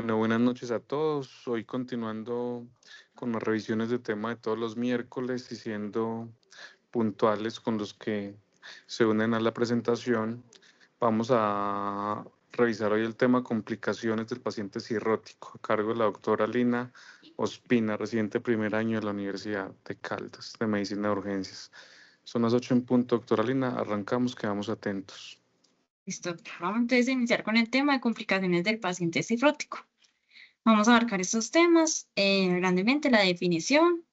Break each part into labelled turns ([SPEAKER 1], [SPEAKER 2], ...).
[SPEAKER 1] Bueno, buenas noches a todos. Hoy continuando con las revisiones de tema de todos los miércoles y siendo puntuales con los que se unen a la presentación, vamos a revisar hoy el tema complicaciones del paciente cirrótico a cargo de la doctora Lina Ospina, residente primer año de la Universidad de Caldas de Medicina de Urgencias. Son las 8 en punto, doctora Lina. Arrancamos, quedamos atentos.
[SPEAKER 2] Listo, vamos entonces a iniciar con el tema de complicaciones del paciente cifrótico. Vamos a abarcar estos temas grandemente, la definición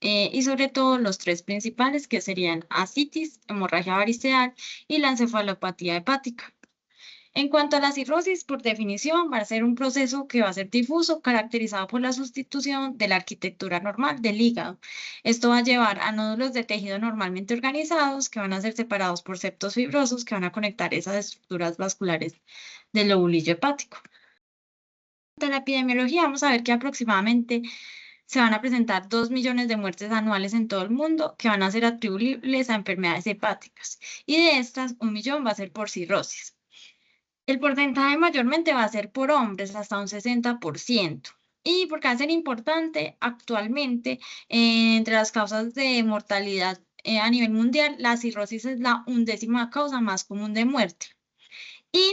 [SPEAKER 2] y sobre todo los tres principales que serían ascitis, hemorragia variceal y la encefalopatía hepática. En cuanto a la cirrosis, por definición, va a ser un proceso que va a ser difuso, caracterizado por la sustitución de la arquitectura normal del hígado. Esto va a llevar a nódulos de tejido normalmente organizados que van a ser separados por septos fibrosos que van a conectar esas estructuras vasculares del lobulillo hepático. En la epidemiología vamos a ver que aproximadamente se van a presentar 2 millones de muertes anuales en todo el mundo que van a ser atribuibles a enfermedades hepáticas y de estas 1 millón va a ser por cirrosis. El porcentaje mayormente va a ser por hombres, hasta un 60%. ¿Y por qué va a ser importante? Actualmente, entre las causas de mortalidad a nivel mundial, la cirrosis es la 11ª causa más común de muerte. Y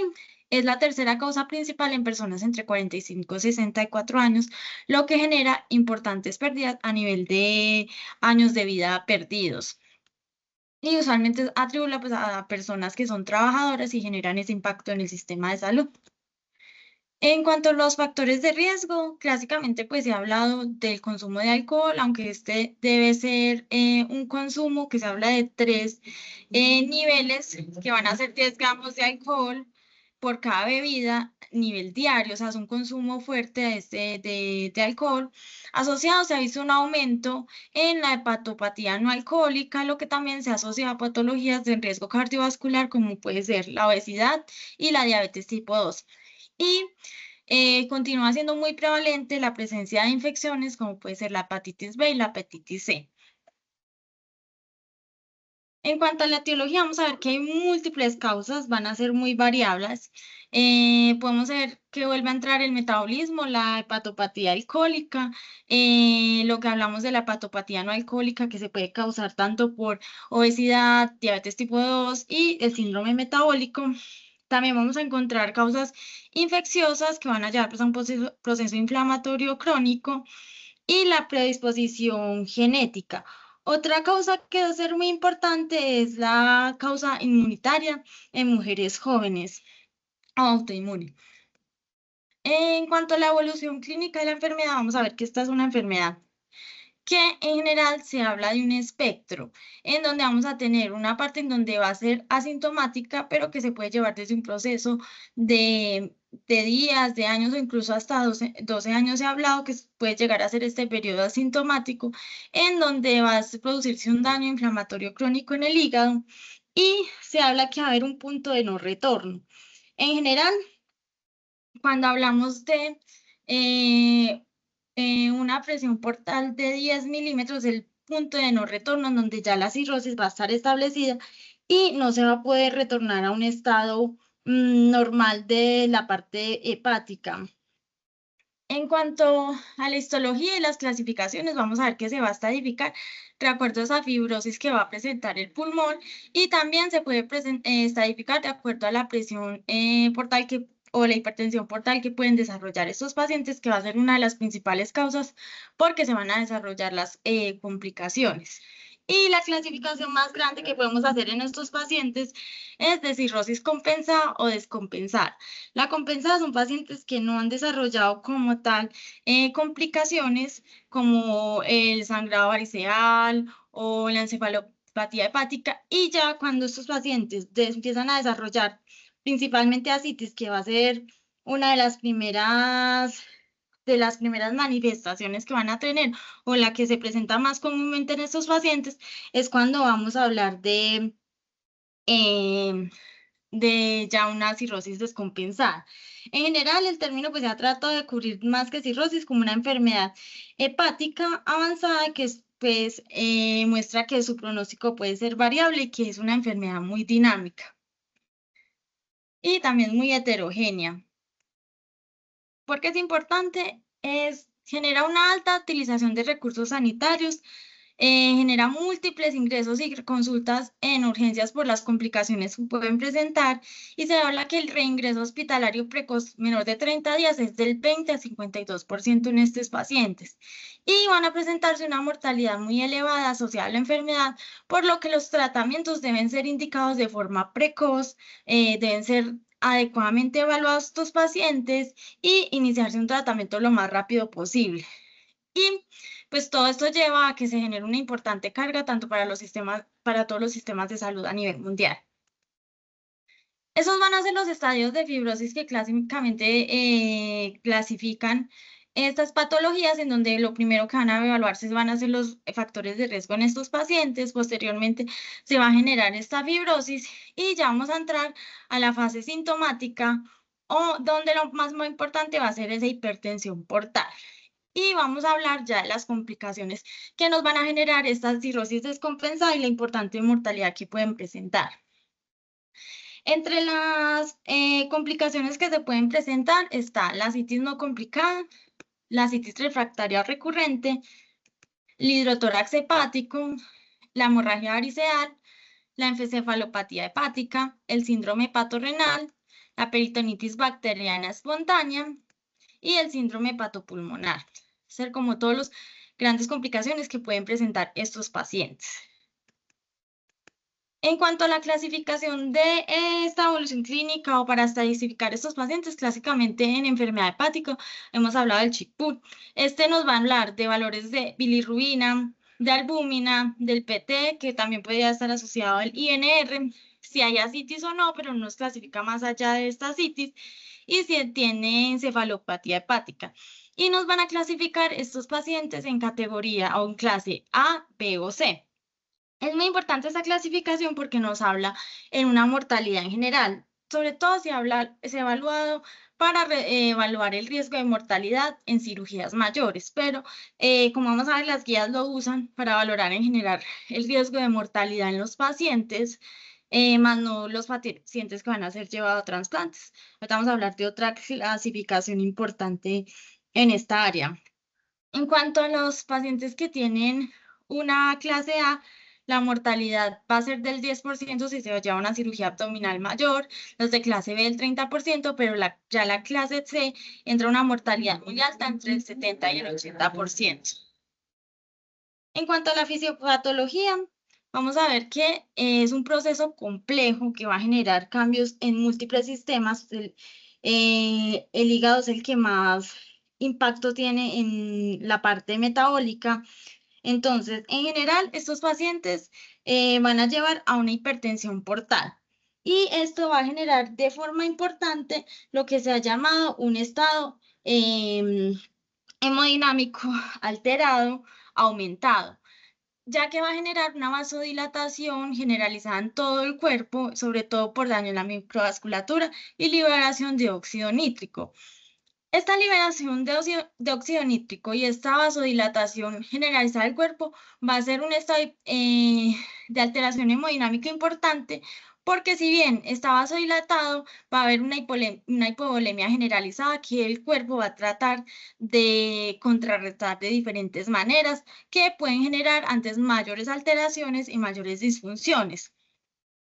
[SPEAKER 2] es la tercera causa principal en personas entre 45 y 64 años, lo que genera importantes pérdidas a nivel de años de vida perdidos. Y usualmente es atribuible pues, a personas que son trabajadoras y generan ese impacto en el sistema de salud. En cuanto a los factores de riesgo, clásicamente pues se ha hablado del consumo de alcohol, aunque este debe ser un consumo que se habla de 3 niveles, que van a ser 10 gramos de alcohol por cada bebida, nivel diario, o sea, es un consumo fuerte de alcohol. Asociado se ha visto un aumento en la hepatopatía no alcohólica, lo que también se asocia a patologías de riesgo cardiovascular, como puede ser la obesidad y la diabetes tipo 2. Y continúa siendo muy prevalente la presencia de infecciones como puede ser la hepatitis B y la hepatitis C. En cuanto a la etiología, vamos a ver que hay múltiples causas, van a ser muy variables. Podemos ver que vuelve a entrar el metabolismo, la hepatopatía alcohólica, lo que hablamos de la hepatopatía no alcohólica, que se puede causar tanto por obesidad, diabetes tipo 2 y el síndrome metabólico. También vamos a encontrar causas infecciosas que van a llevar pues, a un proceso inflamatorio crónico y la predisposición genética. Otra causa que va a ser muy importante es la causa inmunitaria en mujeres jóvenes, autoinmune. En cuanto a la evolución clínica de la enfermedad, vamos a ver que esta es una enfermedad que en general se habla de un espectro, en donde vamos a tener una parte en donde va a ser asintomática, pero que se puede llevar desde un proceso de días, de años o incluso hasta 12 años se ha hablado que puede llegar a ser este periodo asintomático, en donde va a producirse un daño inflamatorio crónico en el hígado y se habla que va a haber un punto de no retorno. En general, cuando hablamos de eh, una presión portal de 10 milímetros, el punto de no retorno, en donde ya la cirrosis va a estar establecida y no se va a poder retornar a un estado normal de la parte hepática. En cuanto a la histología y las clasificaciones, vamos a ver que se va a estadificar de acuerdo a esa fibrosis que va a presentar el pulmón y también se puede estadificar de acuerdo a la presión portal o la hipertensión portal que pueden desarrollar estos pacientes, que va a ser una de las principales causas porque se van a desarrollar las complicaciones. Y la clasificación más grande que podemos hacer en estos pacientes es de cirrosis compensada o descompensada. La compensada son pacientes que no han desarrollado como tal complicaciones como el sangrado variceal o la encefalopatía hepática, y ya cuando estos pacientes empiezan a desarrollar principalmente ascitis, que va a ser una de las primeras manifestaciones que van a tener o la que se presenta más comúnmente en estos pacientes, es cuando vamos a hablar em, de ya una cirrosis descompensada. En general, el término pues se ha tratado de cubrir más que cirrosis como una enfermedad hepática avanzada que pues muestra que su pronóstico puede ser variable y que es una enfermedad muy dinámica y también muy heterogénea. ¿Por qué es importante? Genera una alta utilización de recursos sanitarios, genera múltiples ingresos y consultas en urgencias por las complicaciones que pueden presentar, y se habla que el reingreso hospitalario precoz menor de 30 días es del 20 a 52% en estos pacientes, y van a presentarse una mortalidad muy elevada asociada a la enfermedad, por lo que los tratamientos deben ser indicados de forma precoz, deben ser adecuadamente evaluados estos pacientes y iniciarse un tratamiento lo más rápido posible. Y pues todo esto lleva a que se genere una importante carga tanto para los sistemas, para todos los sistemas de salud a nivel mundial. Esos van a ser los estadios de fibrosis que clásicamente clasifican estas patologías, en donde lo primero que van a evaluarse van a ser los factores de riesgo en estos pacientes. Posteriormente se va a generar esta fibrosis y ya vamos a entrar a la fase sintomática, o donde lo más importante va a ser esa hipertensión portal. Y vamos a hablar ya de las complicaciones que nos van a generar estas cirrosis descompensada y la importante mortalidad que pueden presentar. Entre las complicaciones que se pueden presentar está la citis no complicada, la citis refractaria recurrente, el hidrotórax hepático, la hemorragia variceal, la encefalopatía hepática, el síndrome hepatorrenal, la peritonitis bacteriana espontánea y el síndrome hepatopulmonar. Ser como todas las grandes complicaciones que pueden presentar estos pacientes. En cuanto a la clasificación de esta evolución clínica o para estadificar estos pacientes, clásicamente en enfermedad hepática, hemos hablado del CHIC-PUT. Este nos va a hablar de valores de bilirrubina, de albúmina, del PT, que también podría estar asociado al INR, si hay ascitis o no, pero no nos clasifica más allá de esta ascitis, y si tiene encefalopatía hepática. Y nos van a clasificar estos pacientes en categoría o en clase A, B o C. Es muy importante esta clasificación porque nos habla en una mortalidad en general, sobre todo si se ha evaluado para evaluar el riesgo de mortalidad en cirugías mayores, pero como vamos a ver, las guías lo usan para valorar en general el riesgo de mortalidad en los pacientes, más no los pacientes que van a ser llevados a trasplantes. Ahorita vamos a hablar de otra clasificación importante en esta área. En cuanto a los pacientes que tienen una clase A, la mortalidad va a ser del 10% si se lleva una cirugía abdominal mayor, los de clase B del 30%, pero ya la clase C entra una mortalidad muy alta, entre el 70 y el 80%. En cuanto a la fisiopatología, vamos a ver que es un proceso complejo que va a generar cambios en múltiples sistemas. El hígado es el que más impacto tiene en la parte metabólica. Entonces, en general, estos pacientes van a llevar a una hipertensión portal. Y esto va a generar de forma importante lo que se ha llamado un estado hemodinámico alterado, aumentado, ya que va a generar una vasodilatación generalizada en todo el cuerpo, sobre todo por daño en la microvasculatura y liberación de óxido nítrico. Esta liberación de óxido nítrico y esta vasodilatación generalizada del cuerpo va a ser un estado de alteración hemodinámica importante, porque si bien está vasodilatado, va a haber una hipovolemia generalizada que el cuerpo va a tratar de contrarrestar de diferentes maneras que pueden generar antes mayores alteraciones y mayores disfunciones.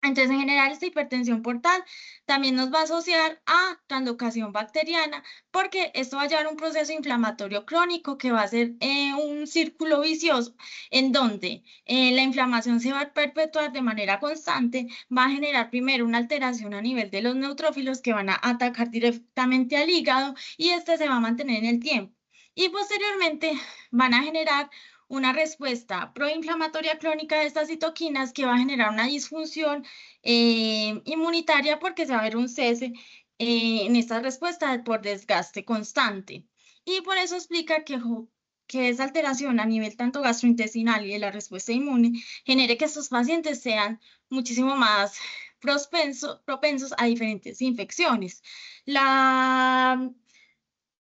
[SPEAKER 2] Entonces, en general, esta hipertensión portal también nos va a asociar a translocación bacteriana, porque esto va a llevar a un proceso inflamatorio crónico que va a ser un círculo vicioso, en donde la inflamación se va a perpetuar de manera constante, va a generar primero una alteración a nivel de los neutrófilos que van a atacar directamente al hígado, y este se va a mantener en el tiempo. Y posteriormente van a generar una respuesta proinflamatoria crónica de estas citoquinas que va a generar una disfunción inmunitaria, porque se va a ver un cese en esta respuesta por desgaste constante. Y por eso explica que esa alteración a nivel tanto gastrointestinal y de la respuesta inmune genere que estos pacientes sean muchísimo más propensos a diferentes infecciones.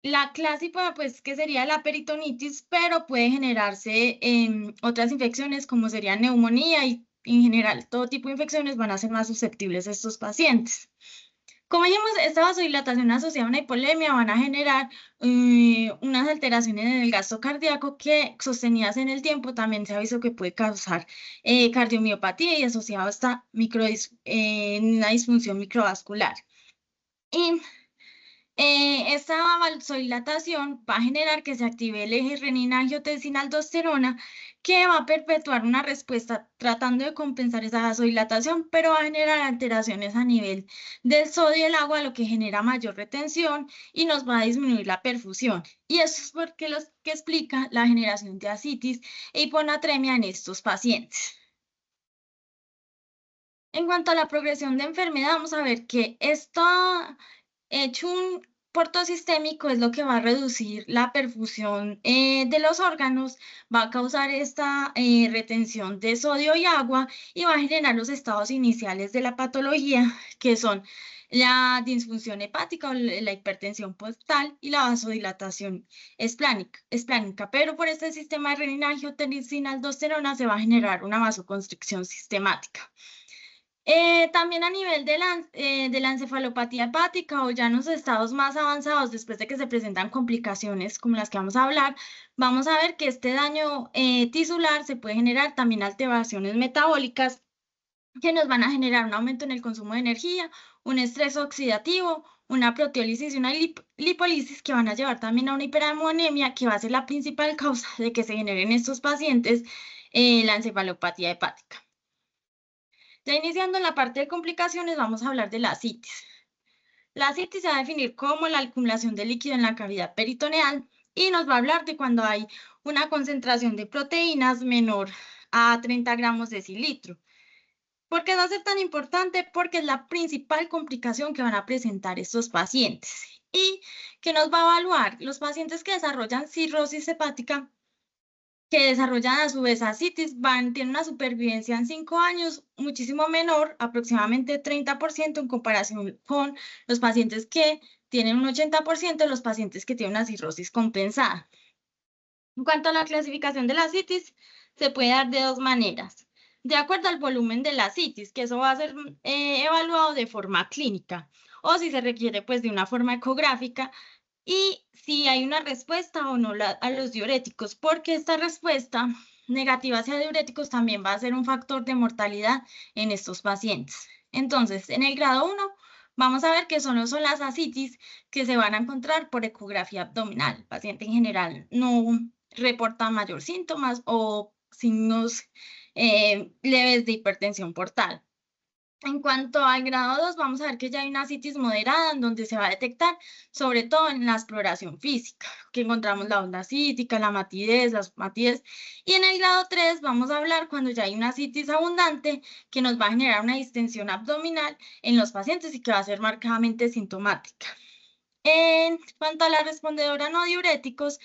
[SPEAKER 2] La clásica, pues, que sería la peritonitis, pero puede generarse en otras infecciones como sería neumonía, y en general todo tipo de infecciones van a ser más susceptibles a estos pacientes. Como dijimos, esta vasodilatación asociada a una hipolemia van a generar unas alteraciones en el gasto cardíaco que, sostenidas en el tiempo, también se ha visto que puede causar cardiomiopatía y asociado a esta una disfunción microvascular. Y esta vasodilatación va a generar que se active el eje renina-angiotensina-aldosterona, que va a perpetuar una respuesta tratando de compensar esa vasodilatación, pero va a generar alteraciones a nivel del sodio y el agua, lo que genera mayor retención y nos va a disminuir la perfusión. Y eso es porque lo que explica la generación de ascitis e hiponatremia en estos pacientes. En cuanto a la progresión de enfermedad, vamos a ver que esto hecho un porto sistémico es lo que va a reducir la perfusión de los órganos, va a causar esta retención de sodio y agua y va a generar los estados iniciales de la patología, que son la disfunción hepática o la hipertensión portal y la vasodilatación esplánica. Pero por este sistema de renina-angiotensina-aldosterona se va a generar una vasoconstricción sistemática. También a nivel de la encefalopatía hepática o ya en los estados más avanzados, después de que se presentan complicaciones como las que vamos a hablar, vamos a ver que este daño tisular se puede generar también alteraciones metabólicas que nos van a generar un aumento en el consumo de energía, un estrés oxidativo, una proteólisis y una lipólisis que van a llevar también a una hiperammonemia, que va a ser la principal causa de que se genere en estos pacientes la encefalopatía hepática. Ya iniciando en la parte de complicaciones, vamos a hablar de la ascitis. La ascitis se va a definir como la acumulación de líquido en la cavidad peritoneal y nos va a hablar de cuando hay una concentración de proteínas menor a 30 gramos de decilitro. ¿Por qué va a ser tan importante? Porque es la principal complicación que van a presentar estos pacientes y que nos va a evaluar los pacientes que desarrollan cirrosis hepática, que desarrollan a su vez ascitis, tienen una supervivencia en 5 años muchísimo menor, aproximadamente 30% en comparación con los pacientes que tienen un 80% de los pacientes que tienen una cirrosis compensada. En cuanto a la clasificación de la ascitis, se puede dar de dos maneras. De acuerdo al volumen de la ascitis, que eso va a ser evaluado de forma clínica, o si se requiere pues de una forma ecográfica, y si hay una respuesta o no a los diuréticos, porque esta respuesta negativa hacia diuréticos también va a ser un factor de mortalidad en estos pacientes. Entonces, en el grado 1, vamos a ver que solo son las ascitis que se van a encontrar por ecografía abdominal. El paciente en general no reporta mayor síntomas o signos leves de hipertensión portal. En cuanto al grado 2, vamos a ver que ya hay una ascitis moderada en donde se va a detectar, sobre todo en la exploración física, que encontramos la onda cítica, la matidez, las matidez. Y en el grado 3 vamos a hablar cuando ya hay una ascitis abundante que nos va a generar una distensión abdominal en los pacientes y que va a ser marcadamente sintomática. En cuanto a la respondedora no diuréticos,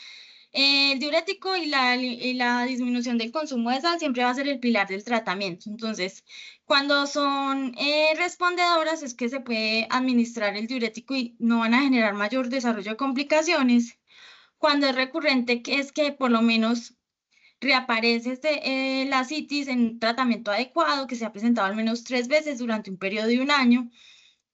[SPEAKER 2] el diurético y la disminución del consumo de sal siempre va a ser el pilar del tratamiento. Entonces, cuando son respondedoras es que se puede administrar el diurético y no van a generar mayor desarrollo de complicaciones. Cuando es recurrente, que es que por lo menos reaparece la ascitis en un tratamiento adecuado, que se ha presentado al menos 3 veces durante un periodo de 1 año.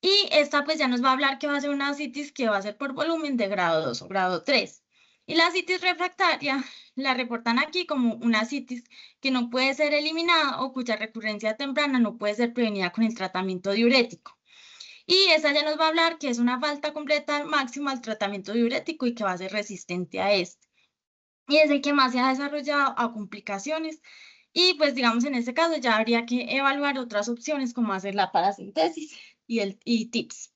[SPEAKER 2] Y esta pues ya nos va a hablar que va a ser una ascitis que va a ser por volumen de grado 2 o grado 3. Y la ascitis refractaria la reportan aquí como una ascitis que no puede ser eliminada o cuya recurrencia temprana no puede ser prevenida con el tratamiento diurético. Y esa ya nos va a hablar que es una falta completa máxima al tratamiento diurético y que va a ser resistente a este. Y es el que más se ha desarrollado a complicaciones. Y pues digamos en este caso ya habría que evaluar otras opciones como hacer la paracentesis y TIPS.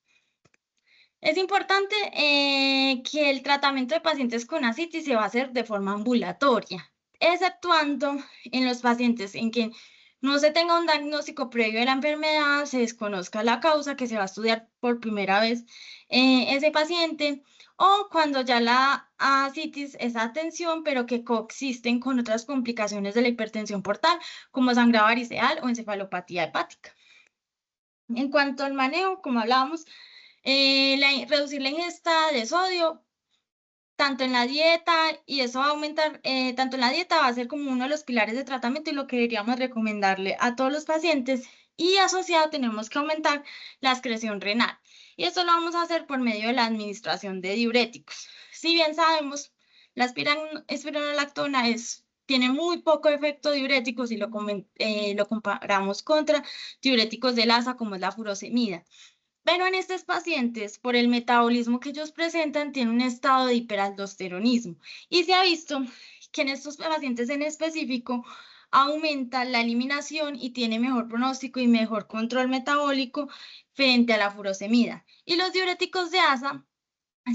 [SPEAKER 2] Es importante que el tratamiento de pacientes con ascitis se va a hacer de forma ambulatoria, exceptuando en los pacientes en que no se tenga un diagnóstico previo de la enfermedad, se desconozca la causa, que se va a estudiar por primera vez ese paciente, o cuando ya la ascitis es atención, pero que coexisten con otras complicaciones de la hipertensión portal, como sangrado variceal o encefalopatía hepática. En cuanto al manejo, como hablábamos, reducir la ingesta de sodio, tanto en la dieta, y eso va a aumentar, tanto en la dieta va a ser como uno de los pilares de tratamiento y lo que deberíamos recomendarle a todos los pacientes, y asociado tenemos que aumentar la excreción renal. Y esto lo vamos a hacer por medio de la administración de diuréticos. Si bien sabemos, la espironolactona tiene muy poco efecto diurético si lo comparamos contra diuréticos de Lassa como es la furosemida. Pero en estos pacientes, por el metabolismo que ellos presentan, tienen un estado de hiperaldosteronismo. Y se ha visto que en estos pacientes en específico aumenta la eliminación y tiene mejor pronóstico y mejor control metabólico frente a la furosemida. Y los diuréticos de ASA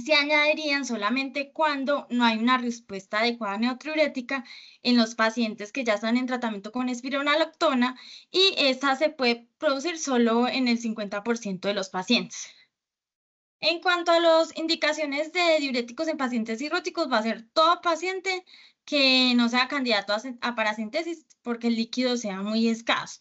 [SPEAKER 2] se añadirían solamente cuando no hay una respuesta adecuada neotriurética en los pacientes que ya están en tratamiento con espironolactona y esta se puede producir solo en el 50% de los pacientes. En cuanto a las indicaciones de diuréticos en pacientes cirróticos, va a ser todo paciente que no sea candidato a paracentesis porque el líquido sea muy escaso.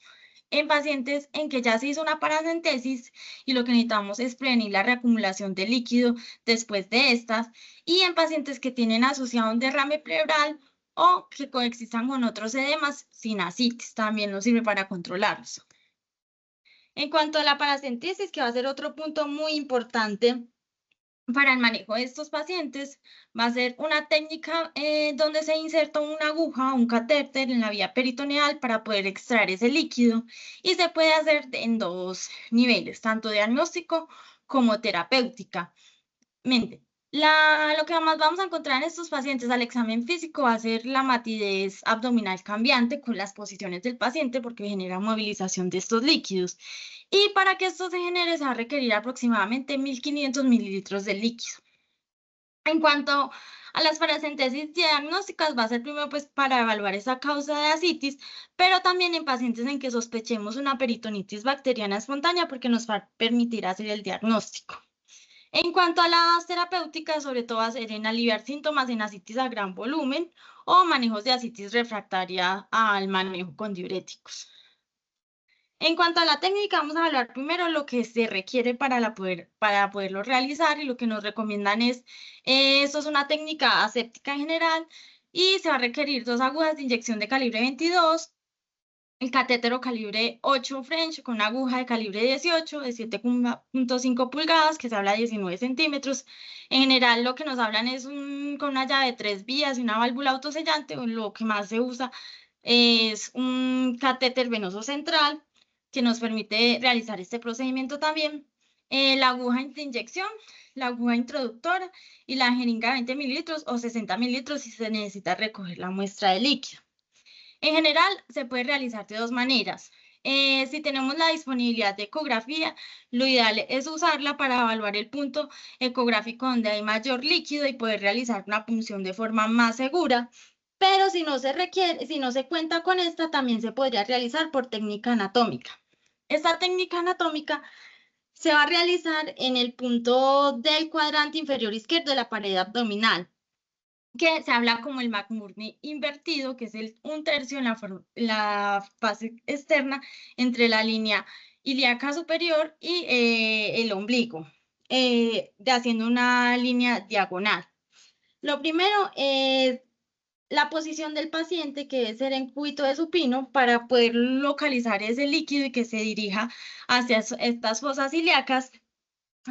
[SPEAKER 2] En pacientes en que ya se hizo una paracentesis y lo que necesitamos es prevenir la reacumulación de líquido después de estas, y en pacientes que tienen asociado un derrame pleural o que coexistan con otros edemas sin ascitis, también nos sirve para controlarlos. En cuanto a la paracentesis, que va a ser otro punto muy importante para el manejo de estos pacientes, va a ser una técnica donde se inserta una aguja o un catéter en la vía peritoneal para poder extraer ese líquido, y se puede hacer en dos niveles, tanto diagnóstico como terapéutica. Lo que más vamos a encontrar en estos pacientes al examen físico va a ser la matidez abdominal cambiante con las posiciones del paciente porque genera movilización de estos líquidos. Y para que esto se genere se va a requerir aproximadamente 1500 mililitros de líquido. En cuanto a las paracentesis diagnósticas, va a ser primero pues para evaluar esa causa de ascitis, pero también en pacientes en que sospechemos una peritonitis bacteriana espontánea porque nos va a permitir hacer el diagnóstico. En cuanto a las terapéuticas, sobre todo va a ser en aliviar síntomas en ascitis a gran volumen o manejos de ascitis refractaria al manejo con diuréticos. En cuanto a la técnica, vamos a hablar primero lo que se requiere para poderlo realizar, y lo que nos recomiendan es, esto es una técnica aséptica en general y se va a requerir 2 agujas de inyección de calibre 22, el catétero calibre 8 French con una aguja de calibre 18 de 7.5 pulgadas que se habla de 19 centímetros. En general lo que nos hablan es con una llave de 3 vías y una válvula autosellante, o lo que más se usa es un catéter venoso central que nos permite realizar este procedimiento también. La aguja de inyección, la aguja introductora y la jeringa de 20 mililitros o 60 mililitros si se necesita recoger la muestra de líquido. En general, se puede realizar de 2 maneras. Si tenemos la disponibilidad de ecografía, lo ideal es usarla para evaluar el punto ecográfico donde hay mayor líquido y poder realizar una punción de forma más segura. Pero si no se cuenta con esta, también se podría realizar por técnica anatómica. Esta técnica anatómica se va a realizar en el punto del cuadrante inferior izquierdo de la pared abdominal, que se habla como el McMurray invertido, que es un tercio en la fase externa entre la línea ilíaca superior y el ombligo, haciendo una línea diagonal. Lo primero es la posición del paciente, que debe ser en cúbito de supino, para poder localizar ese líquido y que se dirija hacia estas fosas ilíacas.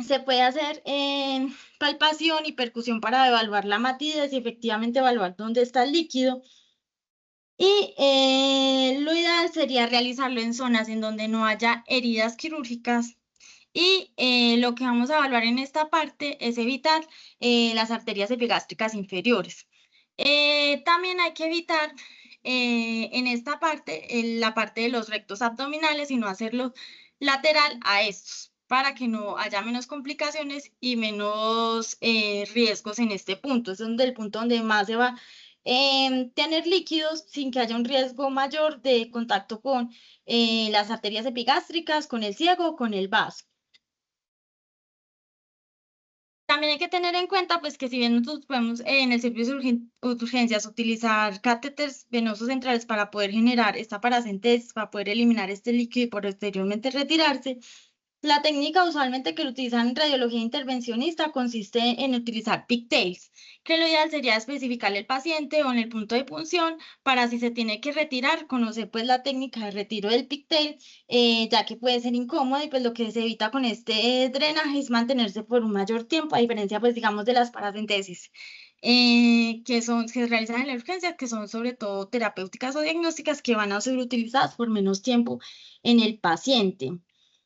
[SPEAKER 2] Se puede hacer en palpación y percusión para evaluar la matidez y efectivamente evaluar dónde está el líquido. Y lo ideal sería realizarlo en zonas en donde no haya heridas quirúrgicas. Y lo que vamos a evaluar en esta parte es evitar las arterias epigástricas inferiores. También hay que evitar en esta parte, la parte de los rectos abdominales, y no hacerlo lateral a estos, para que no haya menos complicaciones y menos riesgos en este punto. Es el punto donde más se va a tener líquidos sin que haya un riesgo mayor de contacto con las arterias epigástricas, con el ciego o con el vaso. También hay que tener en cuenta pues, que si bien nosotros podemos en el servicio de urgencias utilizar catéteres venosos centrales para poder generar esta paracentesis, para poder eliminar este líquido y posteriormente retirarse, La técnica usualmente que utilizan en radiología intervencionista consiste en utilizar pigtails, que lo ideal sería especificarle al paciente o en el punto de punción para si se tiene que retirar, conocer pues la técnica de retiro del pigtail, ya que puede ser incómodo y pues lo que se evita con este drenaje es mantenerse por un mayor tiempo, a diferencia pues digamos de las paracentesis. Que se realizan en la urgencia, que son sobre todo terapéuticas o diagnósticas que van a ser utilizadas por menos tiempo en el paciente.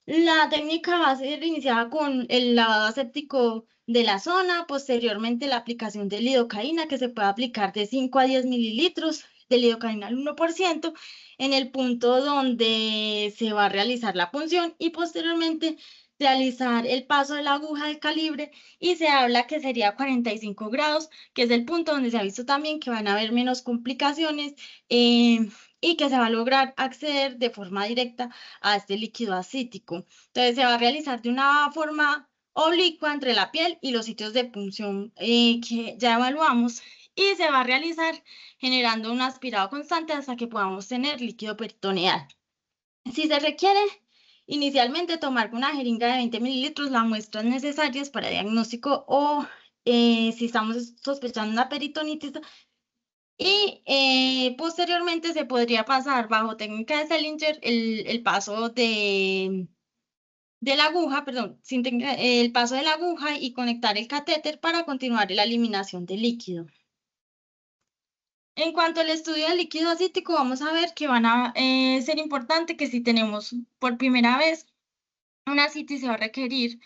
[SPEAKER 2] La técnica va a ser iniciada con el lavado aséptico de la zona, posteriormente la aplicación de lidocaína que se puede aplicar de 5 a 10 mililitros de lidocaína al 1% en el punto donde se va a realizar la punción y posteriormente realizar el paso de la aguja de calibre y se habla que sería 45 grados, que es el punto donde se ha visto también que van a haber menos complicaciones y que se va a lograr acceder de forma directa a este líquido acítico. Entonces se va a realizar de una forma oblicua entre la piel y los sitios de punción que ya evaluamos y se va a realizar generando un aspirado constante hasta que podamos tener líquido peritoneal. Si se requiere, inicialmente tomar con una jeringa de 20 mililitros las muestras necesarias para diagnóstico o si estamos sospechando una peritonitis y posteriormente se podría pasar bajo técnica de Selinger el paso de la aguja, perdón, el paso de la aguja y conectar el catéter para continuar la eliminación del líquido. En cuanto al estudio del líquido acítico, vamos a ver que van a ser importante que si tenemos por primera vez una CITI se va a requerir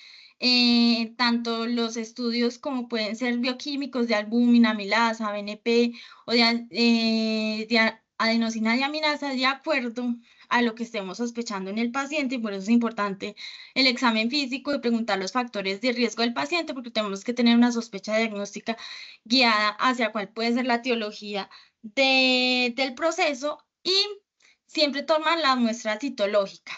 [SPEAKER 2] tanto los estudios como pueden ser bioquímicos de albúmina, amilasa, BNP o de adenosina diaminasa de acuerdo a lo que estemos sospechando en el paciente y por eso es importante el examen físico y preguntar los factores de riesgo del paciente porque tenemos que tener una sospecha diagnóstica guiada hacia cuál puede ser la etiología del proceso y siempre tomar la muestra citológica.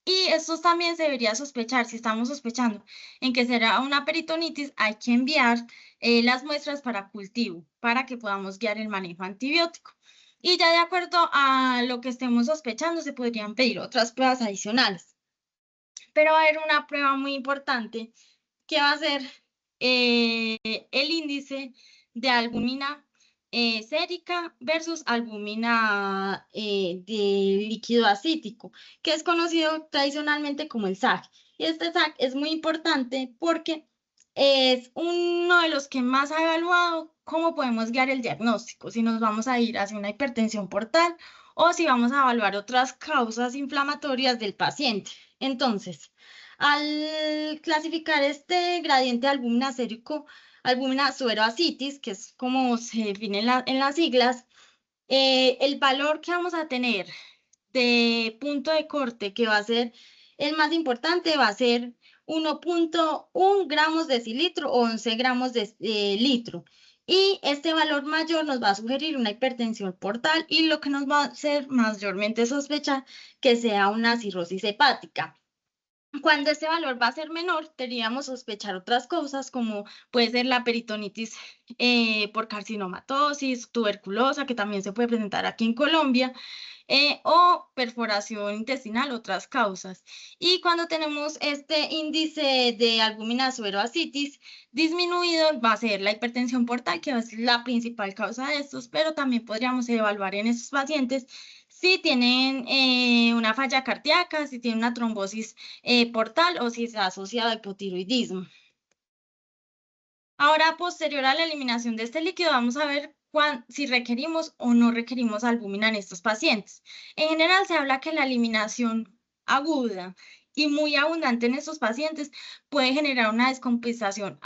[SPEAKER 2] Y esto también se debería sospechar, si estamos sospechando en que será una peritonitis, hay que enviar las muestras para cultivo, para que podamos guiar el manejo antibiótico. Y ya de acuerdo a lo que estemos sospechando, se podrían pedir otras pruebas adicionales. Pero va a haber una prueba muy importante que va a ser el índice de albúmina sérica versus albúmina de líquido acítico, que es conocido tradicionalmente como el SAC. Y este SAC es muy importante porque es uno de los que más ha evaluado cómo podemos guiar el diagnóstico, si nos vamos a ir hacia una hipertensión portal o si vamos a evaluar otras causas inflamatorias del paciente. Entonces, al clasificar este gradiente de albúmina sérico, albúmina sueroascitis, que es como se define en las siglas, el valor que vamos a tener de punto de corte, que va a ser el más importante, va a ser 1.1 gramos decilitro o 11 gramos de litro. Y este valor mayor nos va a sugerir una hipertensión portal y lo que nos va a hacer mayormente sospechar que sea una cirrosis hepática. Cuando este valor va a ser menor, deberíamos sospechar otras cosas como puede ser la peritonitis por carcinomatosis, tuberculosa, que también se puede presentar aquí en Colombia, o perforación intestinal, otras causas. Y cuando tenemos este índice de albúmina sueroascitis disminuido, va a ser la hipertensión portal, que es la principal causa de estos, pero también podríamos evaluar en estos pacientes si tienen una falla cardíaca, si tienen una trombosis portal o si está asociado a hipotiroidismo. Ahora, posterior a la eliminación de este líquido, vamos a ver si requerimos o no requerimos albúmina en estos pacientes. En general, se habla que la eliminación aguda y muy abundante en estos pacientes puede generar una descompensación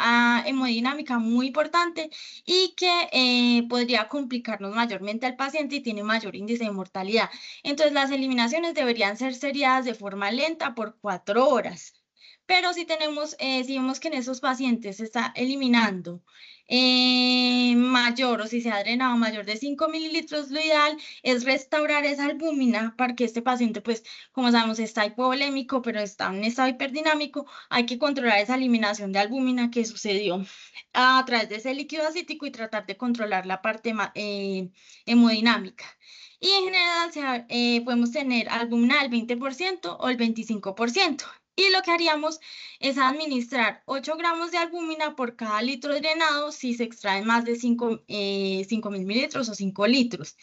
[SPEAKER 2] hemodinámica muy importante y que podría complicarnos mayormente al paciente y tiene mayor índice de mortalidad. Entonces, las eliminaciones deberían ser seriadas de forma lenta por 4 horas. Pero si tenemos, si vemos que en esos pacientes se está eliminando mayor o si se ha drenado mayor de 5 mililitros, lo ideal es restaurar esa albúmina para que este paciente, pues, como sabemos, está hipovolémico, pero está en un estado hiperdinámico, hay que controlar esa eliminación de albúmina que sucedió a través de ese líquido acítico y tratar de controlar la parte hemodinámica. Y en general podemos tener albúmina del 20% o el 25%. Y lo que haríamos es administrar 8 gramos de albúmina por cada litro drenado si se extraen más de 5.000 mililitros o 5 litros.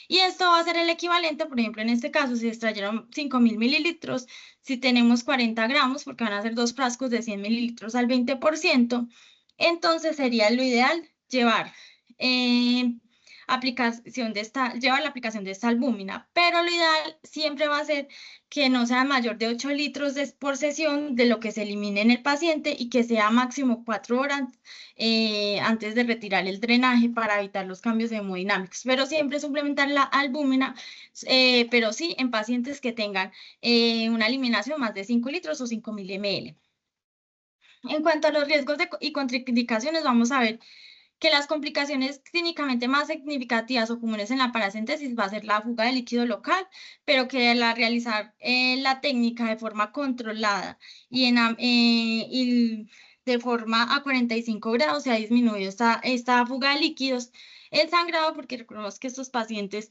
[SPEAKER 2] Y esto va a ser el equivalente, por ejemplo, en este caso, si se extrayeron 5.000 mililitros, si tenemos 40 gramos, porque van a ser 2 frascos de 100 mililitros al 20%, entonces sería lo ideal llevar llevar la aplicación de esta albúmina, pero lo ideal siempre va a ser que no sea mayor de 8 litros por sesión de lo que se elimine en el paciente y que sea máximo 4 horas antes de retirar el drenaje para evitar los cambios hemodinámicos. Pero siempre suplementar la albúmina, pero sí en pacientes que tengan una eliminación más de 5 litros o 5.000 ml. En cuanto a los riesgos y contraindicaciones, vamos a ver que las complicaciones clínicamente más significativas o comunes en la paracentesis va a ser la fuga de líquido local, pero que al realizar la técnica de forma controlada y de forma a 45 grados se ha disminuido esta fuga de líquidos. El sangrado, porque recordemos que estos pacientes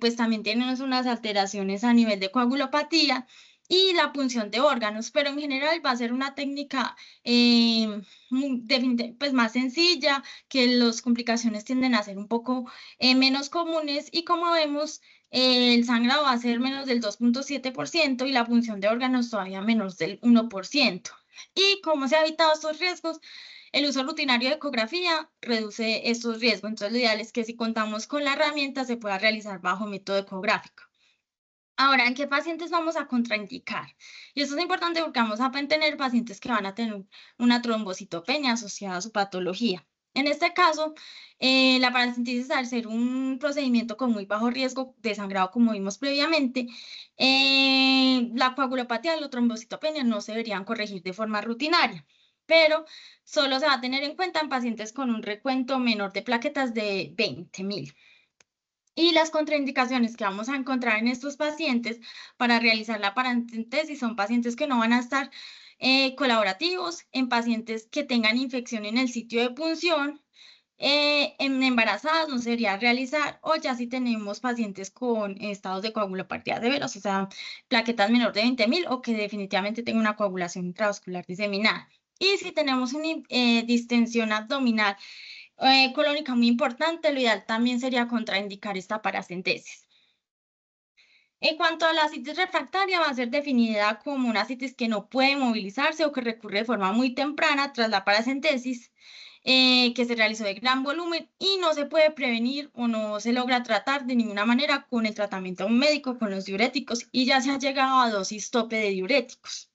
[SPEAKER 2] pues también tienen unas alteraciones a nivel de coagulopatía y la punción de órganos, pero en general va a ser una técnica pues más sencilla, que las complicaciones tienden a ser un poco menos comunes y como vemos, el sangrado va a ser menos del 2.7% y la punción de órganos todavía menos del 1%. ¿Y cómo se ha evitado estos riesgos? El uso rutinario de ecografía reduce estos riesgos, entonces lo ideal es que si contamos con la herramienta se pueda realizar bajo método ecográfico. Ahora, ¿en qué pacientes vamos a contraindicar? Y esto es importante porque vamos a tener pacientes que van a tener una trombocitopenia asociada a su patología. En este caso, la paracentesis, al ser un procedimiento con muy bajo riesgo de sangrado, como vimos previamente, la coagulopatía y la trombocitopenia no se deberían corregir de forma rutinaria, pero solo se va a tener en cuenta en pacientes con un recuento menor de plaquetas de 20.000. Y las contraindicaciones que vamos a encontrar en estos pacientes para realizar la paracentesis son pacientes que no van a estar colaborativos, en pacientes que tengan infección en el sitio de punción, en embarazadas no se debería realizar, o ya si tenemos pacientes con estados de coagulopatía severos, o sea, plaquetas menor de 20.000 o que definitivamente tengan una coagulación intravascular diseminada. Y si tenemos una distensión abdominal colónica muy importante, lo ideal también sería contraindicar esta paracentesis. En cuanto a la citis refractaria, va a ser definida como una citis que no puede movilizarse o que recurre de forma muy temprana tras la paracentesis, que se realizó de gran volumen y no se puede prevenir o no se logra tratar de ninguna manera con el tratamiento médico, con los diuréticos, y ya se ha llegado a dosis tope de diuréticos.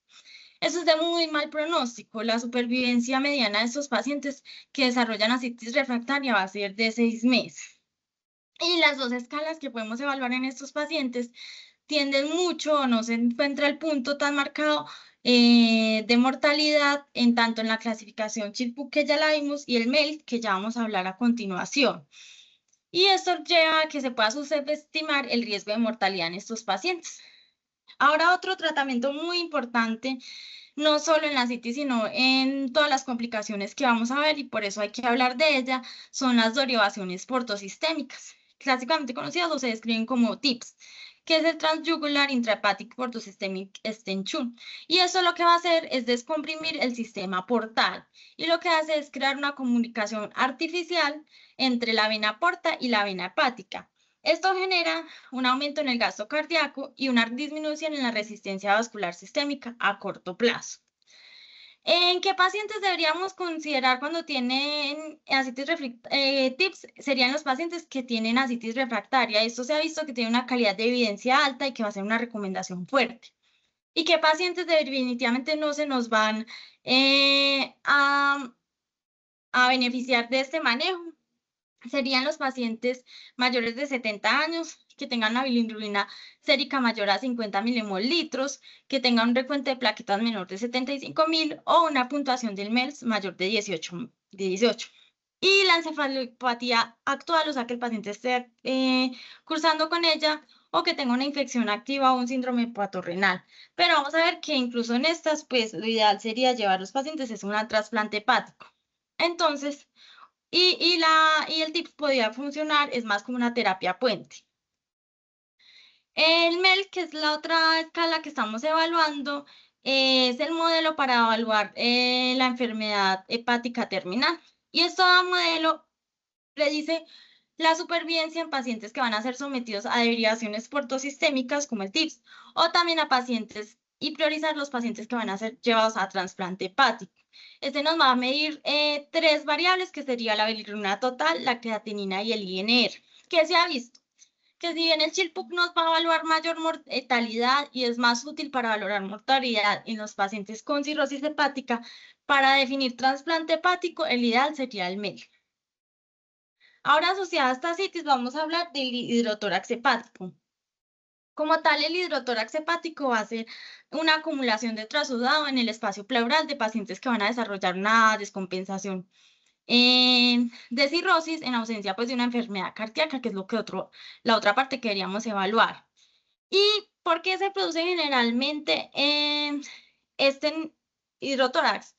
[SPEAKER 2] Eso es de muy mal pronóstico. La supervivencia mediana de estos pacientes que desarrollan ascitis refractaria va a ser de 6 meses. Y las dos escalas que podemos evaluar en estos pacientes tienden mucho o no se encuentra el punto tan marcado de mortalidad en tanto en la clasificación Chilpuk, que ya la vimos, y el MELD, que ya vamos a hablar a continuación. Y esto lleva a que se pueda subestimar el riesgo de mortalidad en estos pacientes. Ahora, otro tratamiento muy importante, no solo en la citis, sino en todas las complicaciones que vamos a ver, y por eso hay que hablar de ella, son las derivaciones portosistémicas, clásicamente conocidas o se describen como TIPS, que es el Transjugular Intrahepatic Portosystemic Stent Shunt. Y eso lo que va a hacer es descomprimir el sistema portal, y lo que hace es crear una comunicación artificial entre la vena porta y la vena hepática. Esto genera un aumento en el gasto cardíaco y una disminución en la resistencia vascular sistémica a corto plazo. ¿En qué pacientes deberíamos considerar cuando tienen ascitis refractaria? Tips serían los pacientes que tienen ascitis refractaria. Esto se ha visto que tiene una calidad de evidencia alta y que va a ser una recomendación fuerte. ¿Y qué pacientes definitivamente no se nos van a beneficiar de este manejo? Serían los pacientes mayores de 70 años, que tengan una bilirrubina sérica mayor a 50 milimolitros, que tengan un recuento de plaquetas menor de 75.000 o una puntuación del MELS mayor de 18. Y la encefalopatía actual, o sea, que el paciente esté cursando con ella o que tenga una infección activa o un síndrome hepatorenal. Pero vamos a ver que incluso en estas, pues lo ideal sería llevar a los pacientes es un trasplante hepático. Entonces, y el TIPS podría funcionar, es más como una terapia puente. El MEL, que es la otra escala que estamos evaluando, es el modelo para evaluar la enfermedad hepática terminal. Y este modelo predice la supervivencia en pacientes que van a ser sometidos a derivaciones portosistémicas como el TIPS, o también a pacientes y priorizar los pacientes que van a ser llevados a trasplante hepático. Este nos va a medir 3 variables, que sería la bilirrubina total, la creatinina y el INR. ¿Qué se ha visto? Que si bien el Chilpuc nos va a evaluar mayor mortalidad y es más útil para valorar mortalidad en los pacientes con cirrosis hepática, para definir trasplante hepático, el ideal sería el medio. Ahora, asociada a esta citis, vamos a hablar del hidrotórax hepático. Como tal, el hidrotórax hepático va a ser una acumulación de trasudado en el espacio pleural de pacientes que van a desarrollar una descompensación de cirrosis en ausencia pues, de una enfermedad cardíaca, que es lo que la otra parte que queríamos evaluar. ¿Y por qué se produce generalmente este hidrotórax?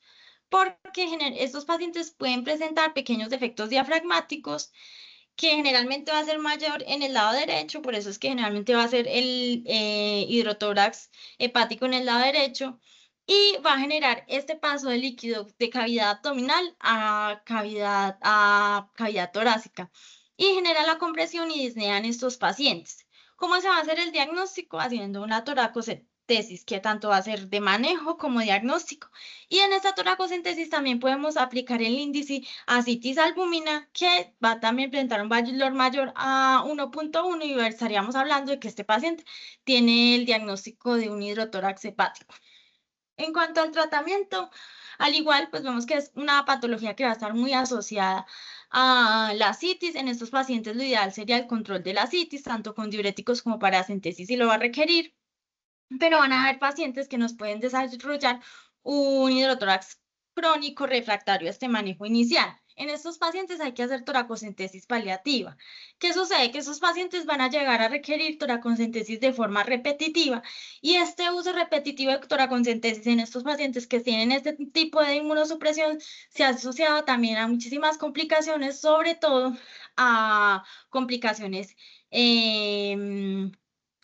[SPEAKER 2] Porque estos pacientes pueden presentar pequeños defectos diafragmáticos, que generalmente va a ser mayor en el lado derecho, por eso es que generalmente va a ser el hidrotórax hepático en el lado derecho, y va a generar este paso de líquido de cavidad abdominal a cavidad torácica, y genera la compresión y disnea en estos pacientes. ¿Cómo se va a hacer el diagnóstico? Haciendo una toracocentesis, que tanto va a ser de manejo como diagnóstico. Y en esta toracocentesis también podemos aplicar el índice ascitis albúmina, que va a también presentar un valor mayor a 1.1, y estaríamos hablando de que este paciente tiene el diagnóstico de un hidrotórax hepático. En cuanto al tratamiento, al igual, pues vemos que es una patología que va a estar muy asociada a la citis. En estos pacientes lo ideal sería el control de la citis, tanto con diuréticos como paracentesis, si lo va a requerir, pero van a haber pacientes que nos pueden desarrollar un hidrotórax crónico refractario a este manejo inicial. En estos pacientes hay que hacer toracocentesis paliativa. ¿Qué sucede? Que esos pacientes van a llegar a requerir toracocentesis de forma repetitiva, y este uso repetitivo de toracocentesis en estos pacientes que tienen este tipo de inmunosupresión se ha asociado también a muchísimas complicaciones, sobre todo a complicaciones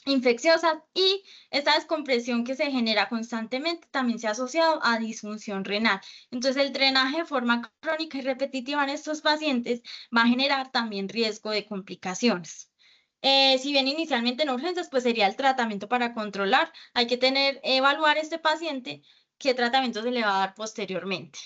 [SPEAKER 2] infecciosas, y esta descompresión que se genera constantemente también se ha asociado a disfunción renal. Entonces, el drenaje de forma crónica y repetitiva en estos pacientes va a generar también riesgo de complicaciones. Si bien inicialmente en urgencias, pues sería el tratamiento para controlar. Hay que evaluar este paciente qué tratamiento se le va a dar posteriormente.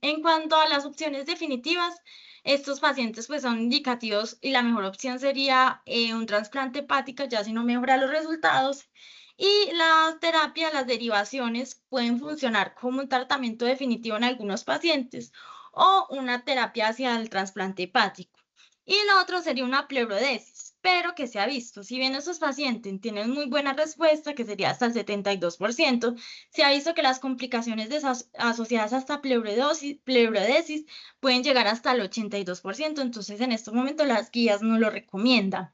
[SPEAKER 2] En cuanto a las opciones definitivas, estos pacientes pues son indicativos, y la mejor opción sería un trasplante hepático, ya si no mejora los resultados. Y la terapia, las derivaciones pueden funcionar como un tratamiento definitivo en algunos pacientes, o una terapia hacia el trasplante hepático. Y lo otro sería una pleurodesis, pero que se ha visto, si bien estos pacientes tienen muy buena respuesta, que sería hasta el 72%, se ha visto que las complicaciones asociadas a esta pleurodesis pueden llegar hasta el 82%, entonces en estos momentos las guías no lo recomiendan.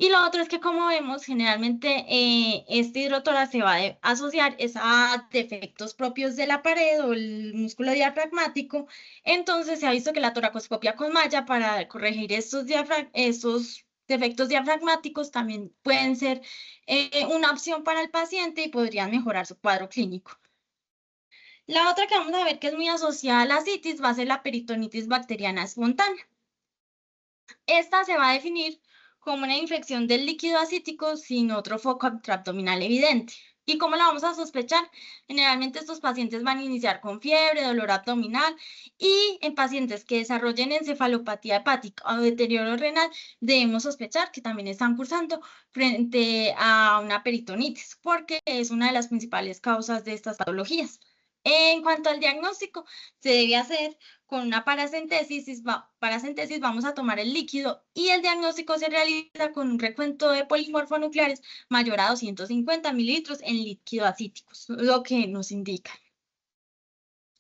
[SPEAKER 2] Y lo otro es que, como vemos, generalmente este hidrotórax se va a asociar a defectos propios de la pared o el músculo diafragmático. Entonces se ha visto que la toracoscopia con malla para corregir estos defectos diafragmáticos también pueden ser una opción para el paciente y podrían mejorar su cuadro clínico. La otra que vamos a ver, que es muy asociada a la citis, va a ser la peritonitis bacteriana espontánea. Esta se va a definir como una infección del líquido acítico sin otro foco intraabdominal evidente. ¿Y cómo la vamos a sospechar? Generalmente estos pacientes van a iniciar con fiebre, dolor abdominal, y en pacientes que desarrollen encefalopatía hepática o deterioro renal, debemos sospechar que también están cursando frente a una peritonitis, porque es una de las principales causas de estas patologías. En cuanto al diagnóstico, se debe hacer con una paracentesis. Vamos a tomar el líquido, y el diagnóstico se realiza con un recuento de polimorfonucleares mayor a 250 mililitros en líquido acítico, lo que nos indica.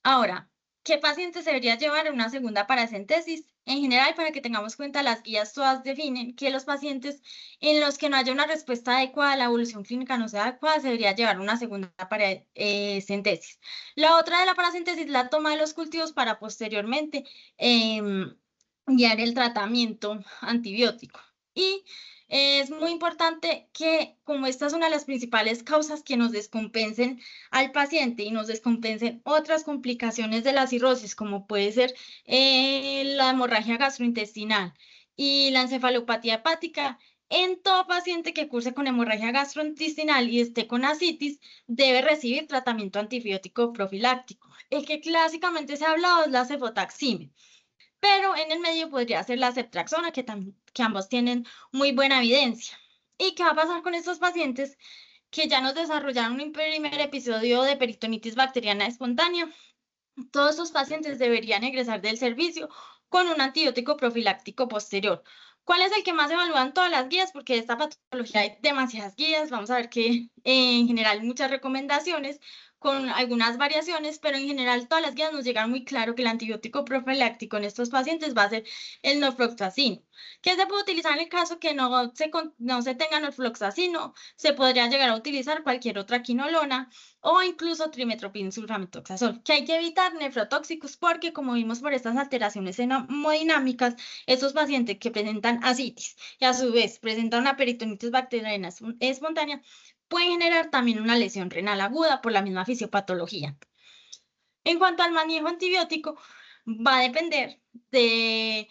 [SPEAKER 2] Ahora, ¿qué pacientes se debería llevar a una segunda paracentesis? En general, para que tengamos cuenta, las guías todas definen que los pacientes en los que no haya una respuesta adecuada, la evolución clínica no sea adecuada, se debería llevar una segunda paracentesis. La otra de la paracentesis, la toma de los cultivos para posteriormente guiar el tratamiento antibiótico. Y Es muy importante que, como esta es una de las principales causas que nos descompensen al paciente y nos descompensen otras complicaciones de la cirrosis, como puede ser la hemorragia gastrointestinal y la encefalopatía hepática, en todo paciente que curse con hemorragia gastrointestinal y esté con ascitis, debe recibir tratamiento antibiótico profiláctico. El que clásicamente se ha hablado es la cefotaxime, pero en el medio podría ser la ceftriaxona, que ambos tienen muy buena evidencia. ¿Y qué va a pasar con estos pacientes que ya nos desarrollaron un primer episodio de peritonitis bacteriana espontánea? Todos estos pacientes deberían egresar del servicio con un antibiótico profiláctico posterior. ¿Cuál es el que más evalúan todas las guías? Porque de esta patología hay demasiadas guías. Vamos a ver que en general muchas recomendaciones con algunas variaciones, pero en general todas las guías nos llegan muy claro que el antibiótico profiláctico en estos pacientes va a ser el norfloxacino. ¿Qué se puede utilizar en el caso que no se tenga norfloxacino? Se podría llegar a utilizar cualquier otra quinolona o incluso trimetoprim sulfamethoxazol, que hay que evitar nefrotóxicos porque, como vimos por estas alteraciones hemodinámicas, esos pacientes que presentan ascitis y a su vez presentan una peritonitis bacteriana espontánea pueden generar también una lesión renal aguda por la misma fisiopatología. En cuanto al manejo antibiótico, va a depender de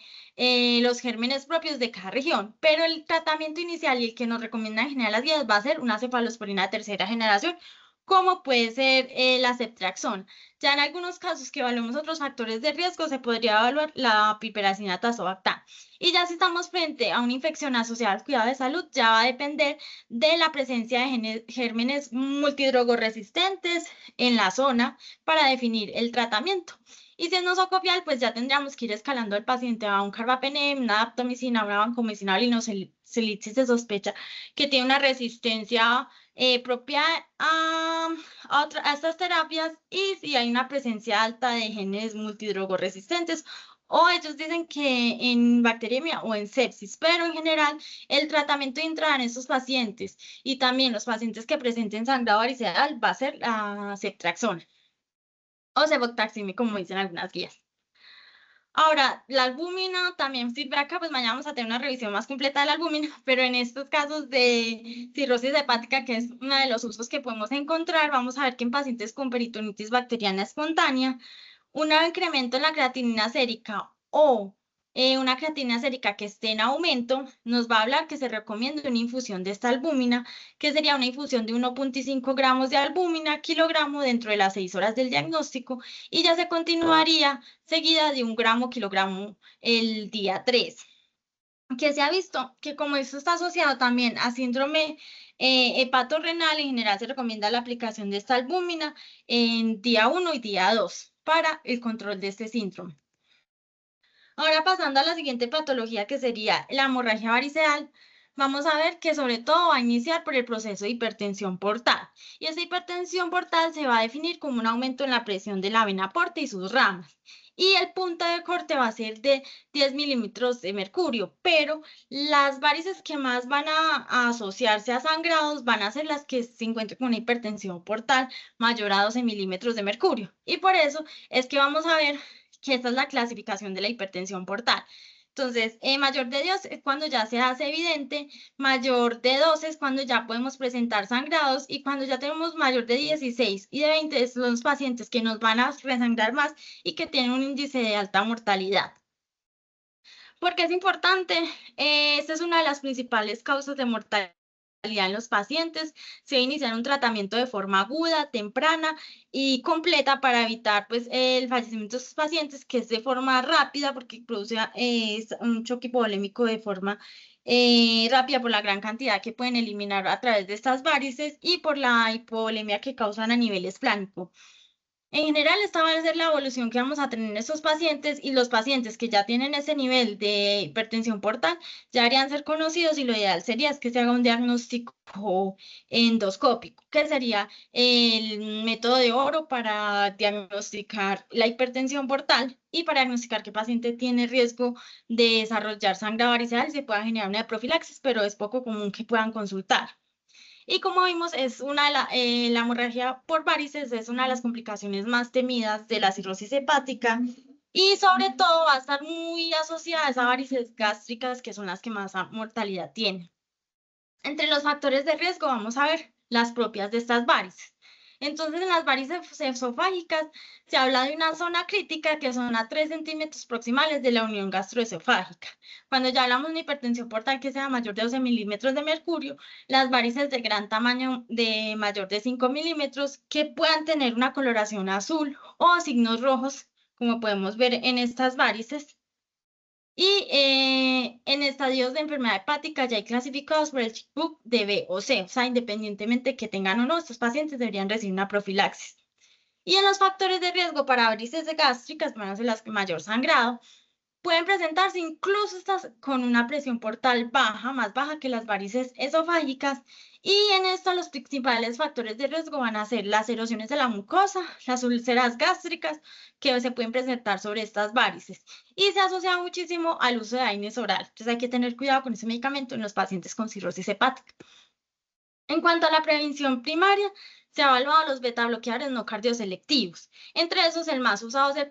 [SPEAKER 2] los gérmenes propios de cada región, pero el tratamiento inicial y el que nos recomiendan en general las guías va a ser una cefalosporina de tercera generación, como puede ser la ceftriaxona. Ya en algunos casos que evaluemos otros factores de riesgo, se podría evaluar la piperacina tazobactam. Y ya si estamos frente a una infección asociada al cuidado de salud, ya va a depender de la presencia de gérmenes multidrogoresistentes en la zona para definir el tratamiento. Y si es nosocopial, pues ya tendríamos que ir escalando al paciente a un carbapenem, una daptomicina, una vancomicina o linoxidil si se sospecha que tiene una resistencia propia a estas terapias, y si hay una presencia alta de genes multidrogoresistentes, o ellos dicen que en bacteriemia o en sepsis, pero en general el tratamiento de entrada en estos pacientes y también los pacientes que presenten sangrado variceal va a ser la ceftriaxona o cefotaxime, como dicen algunas guías. Ahora, la albúmina también sirve acá, pues mañana vamos a tener una revisión más completa de la albúmina, pero en estos casos de cirrosis hepática, que es uno de los usos que podemos encontrar, vamos a ver que en pacientes con peritonitis bacteriana espontánea, un incremento en la creatinina sérica o una creatinina sérica que esté en aumento, nos va a hablar que se recomienda una infusión de esta albúmina, que sería una infusión de 1.5 gramos de albúmina kilogramo dentro de las 6 horas del diagnóstico, y ya se continuaría seguida de 1 gramo kilogramo el día 3. Que se ha visto que como esto está asociado también a síndrome hepatorrenal, en general se recomienda la aplicación de esta albúmina en día 1 y día 2 para el control de este síndrome. Ahora pasando a la siguiente patología, que sería la hemorragia variceal, vamos a ver que sobre todo va a iniciar por el proceso de hipertensión portal. Y esa hipertensión portal se va a definir como un aumento en la presión de la vena porta y sus ramas. Y el punto de corte va a ser de 10 milímetros de mercurio, pero las varices que más van a asociarse a sangrados van a ser las que se encuentren con una hipertensión portal mayor a 12 milímetros de mercurio. Y por eso es que vamos a ver que esta es la clasificación de la hipertensión portal. Entonces, mayor de 10 es cuando ya se hace evidente, mayor de 12 es cuando ya podemos presentar sangrados, y cuando ya tenemos mayor de 16 y de 20 son los pacientes que nos van a resangrar más y que tienen un índice de alta mortalidad. ¿Por qué es importante? Esta es una de las principales causas de mortalidad en los pacientes. Se debe iniciar un tratamiento de forma aguda, temprana y completa para evitar pues, el fallecimiento de estos pacientes, que es de forma rápida porque produce un choque hipovolémico de forma rápida por la gran cantidad que pueden eliminar a través de estas varices y por la hipovolemia que causan a nivel esplánico. En general, esta va a ser la evolución que vamos a tener en estos pacientes, y los pacientes que ya tienen ese nivel de hipertensión portal ya deberían ser conocidos, y lo ideal sería que se haga un diagnóstico endoscópico, que sería el método de oro para diagnosticar la hipertensión portal y para diagnosticar qué paciente tiene riesgo de desarrollar sangrado variceal y se pueda generar una profilaxis, pero es poco común que puedan consultar. Y como vimos, es la hemorragia por varices es una de las complicaciones más temidas de la cirrosis hepática, y sobre todo va a estar muy asociada a esas varices gástricas, que son las que más mortalidad tienen. Entre los factores de riesgo vamos a ver las propias de estas varices. Entonces, en las varices esofágicas se habla de una zona crítica que son a 3 centímetros proximales de la unión gastroesofágica. Cuando ya hablamos de una hipertensión portal que sea mayor de 12 milímetros de mercurio, las varices de gran tamaño de mayor de 5 milímetros que puedan tener una coloración azul o signos rojos, como podemos ver en estas varices. Y en estadios de enfermedad hepática ya hay clasificados por el Chick-Book de B o C, o sea, independientemente que tengan o no, estos pacientes deberían recibir una profilaxis. Y en los factores de riesgo para varices gástricas, van a ser las que mayor sangrado, pueden presentarse incluso estas con una presión portal baja, más baja que las varices esofágicas. Y en esto los principales factores de riesgo van a ser las erosiones de la mucosa, las úlceras gástricas que se pueden presentar sobre estas varices. Y se asocia muchísimo al uso de AINES oral. Entonces hay que tener cuidado con ese medicamento en los pacientes con cirrosis hepática. En cuanto a la prevención primaria, se ha evaluado los beta-bloqueadores no cardioselectivos. Entre esos, el más usado es el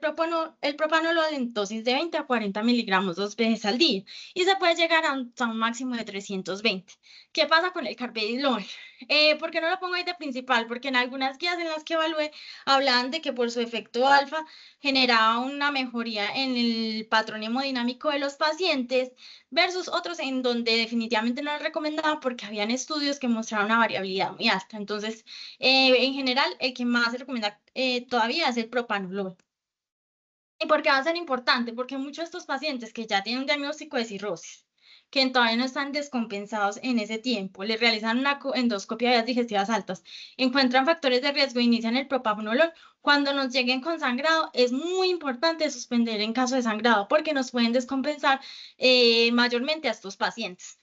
[SPEAKER 2] propanolol en dosis de 20 a 40 miligramos 2 veces al día y se puede llegar hasta un máximo de 320. ¿Qué pasa con el carvedilol? ¿Por qué no lo pongo ahí de principal? Porque en algunas guías en las que evalué hablaban de que por su efecto alfa generaba una mejoría en el patrón hemodinámico de los pacientes versus otros en donde definitivamente no lo recomendaba porque habían estudios que mostraban una variabilidad muy alta. Entonces, en general, el que más se recomienda todavía es el propanolol. ¿Y por qué va a ser importante? Porque muchos de estos pacientes que ya tienen un diagnóstico de cirrosis, que todavía no están descompensados en ese tiempo, les realizan una endoscopia de vías digestivas altas, encuentran factores de riesgo e inician el propanolol. Cuando nos lleguen con sangrado, es muy importante suspender en caso de sangrado porque nos pueden descompensar mayormente a estos pacientes.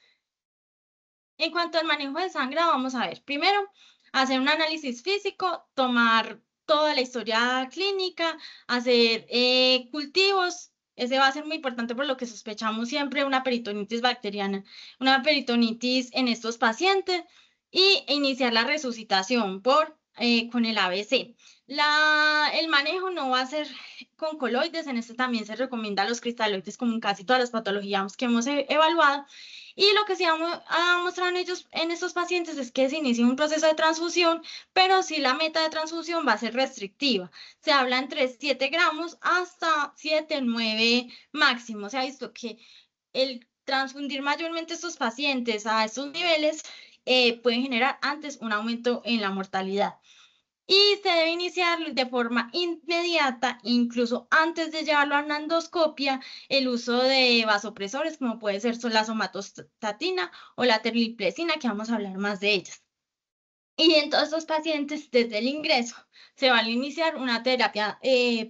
[SPEAKER 2] En cuanto al manejo del sangrado, vamos a ver, primero, hacer un análisis físico, tomar toda la historia clínica, hacer cultivos. Ese va a ser muy importante por lo que sospechamos siempre una peritonitis bacteriana, una peritonitis en estos pacientes y iniciar la resucitación con el ABC. El manejo no va a ser con coloides, en este también se recomienda los cristaloides como en casi todas las patologías que hemos evaluado. Y lo que se ha mostrado en ellos, en estos pacientes, es que se inicia un proceso de transfusión, pero sí la meta de transfusión va a ser restrictiva. Se habla entre 7 gramos hasta 7, 9 máximo. Se ha visto que el transfundir mayormente estos pacientes a estos niveles puede generar antes un aumento en la mortalidad. Y se debe iniciar de forma inmediata, incluso antes de llevarlo a una endoscopia, el uso de vasopresores, como puede ser la somatostatina o la terlipresina, que vamos a hablar más de ellas. Y en todos estos pacientes, desde el ingreso, se va a iniciar una terapia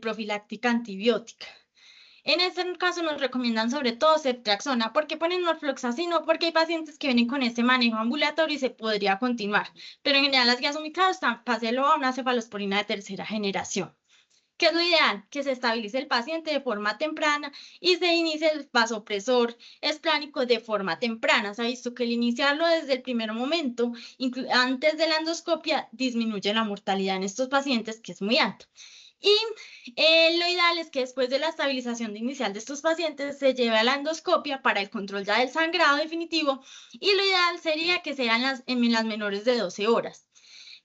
[SPEAKER 2] profiláctica antibiótica. En este caso nos recomiendan sobre todo ceftriaxona. ¿Por qué ponen norfloxacino? Porque hay pacientes que vienen con este manejo ambulatorio y se podría continuar. Pero en general las guías son muy claras, páselo a una cefalosporina de tercera generación. ¿Qué es lo ideal? Que se estabilice el paciente de forma temprana y se inicie el vasopresor esplánico de forma temprana. Se ha visto que el iniciarlo desde el primer momento, antes de la endoscopia, disminuye la mortalidad en estos pacientes, que es muy alto. Y lo ideal es que después de la estabilización inicial de estos pacientes se lleve a la endoscopia para el control ya del sangrado definitivo y lo ideal sería que sean en las menores de 12 horas.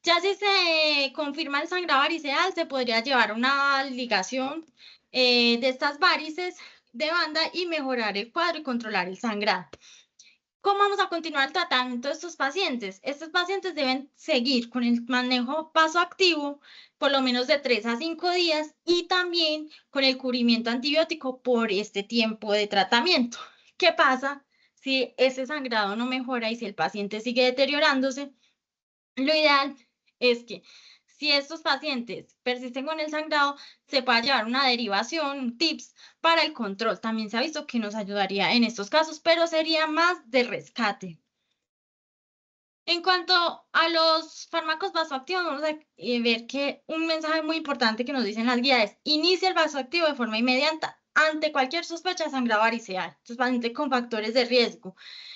[SPEAKER 2] Ya si se confirma el sangrado variceal, se podría llevar una ligación de estas varices de banda y mejorar el cuadro y controlar el sangrado. ¿Cómo vamos a continuar el tratamiento de estos pacientes? Estos pacientes deben seguir con el manejo vasoactivo por lo menos de 3 a 5 días y también con el cubrimiento antibiótico por este tiempo de tratamiento. ¿Qué pasa si ese sangrado no mejora y si el paciente sigue deteriorándose? Lo ideal es que si estos pacientes persisten con el sangrado, se pueda llevar una derivación, tips para el control. También se ha visto que nos ayudaría en estos casos, pero sería más de rescate. En cuanto a los fármacos vasoactivos, vamos a ver que un mensaje muy importante que nos dicen las guías es: inicia el vasoactivo de forma inmediata ante cualquier sospecha de sangrado variceal. Entonces, pacientes con factores de riesgo,